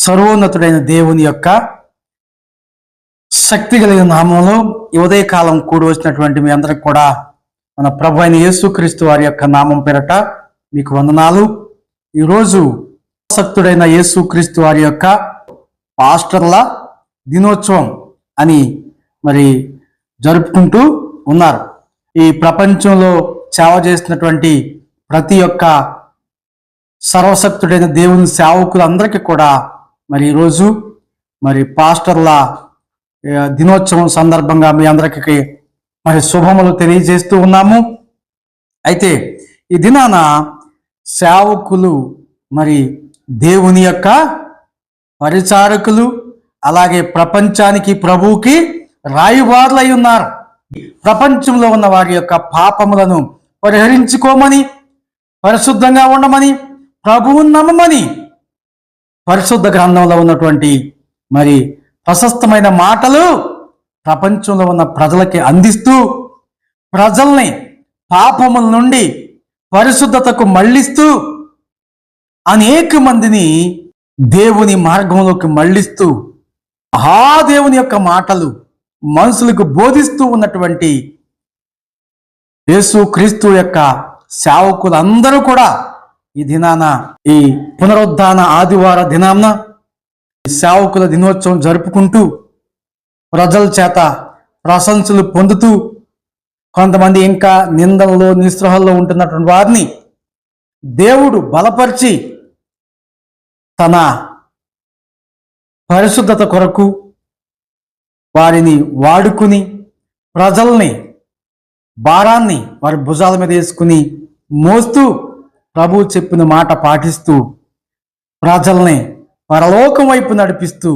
సర్వోన్నతుడైన దేవుని యొక్క శక్తి కలిగిన నామంలో ఉదయకాలం కూడి వచ్చినటువంటి మీ అందరికి కూడా మన ప్రభు అయిన యేసుక్రీస్తు వారి యొక్క నామం పేరట మీకు వందనాలు. ఈరోజు శక్తుడైన యేసుక్రీస్తు వారి యొక్క పాస్టర్ల దినోత్సవం అని మరి జరుపుకుంటూ ఉన్నారు. ఈ ప్రపంచంలో సేవ చేస్తున్నటువంటి ప్రతి ఒక్క సర్వశక్తుడైన దేవుని సేవకులందరికీ కూడా మరి ఈరోజు మరి పాస్టర్ల దినోత్సవం సందర్భంగా మీ అందరికీ మరి శుభములు తెలియజేస్తూ ఉన్నాము. అయితే ఈ దినాన సేవకులు మరి దేవుని యొక్క పరిచారకులు, అలాగే ప్రపంచానికి ప్రభువుకి రాయబారులై ఉన్నారు. ప్రపంచంలో ఉన్న వారి యొక్క పాపములను పరిహరించుకోమని, పరిశుద్ధంగా ఉండమని, ప్రభువుని నమ్మమని పరిశుద్ధ గ్రంథంలో ఉన్నటువంటి మరి ప్రశస్తమైన మాటలు ప్రపంచంలో ఉన్న ప్రజలకి అందిస్తూ ప్రజల్ని పాపముల నుండి పరిశుద్ధతకు మళ్ళిస్తూ అనేక మందిని దేవుని మార్గంలోకి మళ్ళిస్తూ దేవుని యొక్క మాటలు మనుషులకు బోధిస్తూ ఉన్నటువంటి యేసుక్రీస్తు యొక్క సేవకులందరూ కూడా ఈ దినాన, ఈ పునరుద్ధాన ఆదివార దినాన సేవకుల దినోత్సవం జరుపుకుంటూ ప్రజల చేత ప్రశంసలు పొందుతూ, కొంతమంది ఇంకా నిందల్లో నిస్పృహల్లో ఉంటున్నటువంటి వారిని దేవుడు బలపరిచి తన పరిశుద్ధత కొరకు వారిని వాడుకుని ప్రజల్ని భారాన్ని వారి భుజాల మీద వేసుకుని మోస్తూ ప్రభువు చెప్పిన మాట పాటిస్తూ ప్రజల్ని పరలోకం వైపు నడిపిస్తూ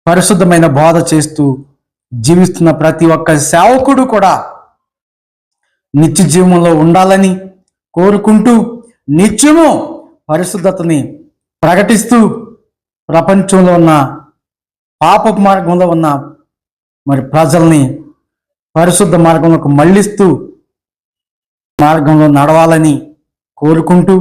పరిశుద్ధమైన బోధ చేస్తూ జీవిస్తున్న ప్రతి ఒక్క సేవకుడు కూడా నిత్య జీవంలో ఉండాలని కోరుకుంటూ నిత్యము పరిశుద్ధతని ప్రకటిస్తూ ప్రపంచంలో ఉన్న పాప మార్గంలో ఉన్న మరి ప్రజల్ని పరిశుద్ధ మార్గంలోకి మళ్ళిస్తూ మార్గంలో నడవాలని కోరుకుంటూ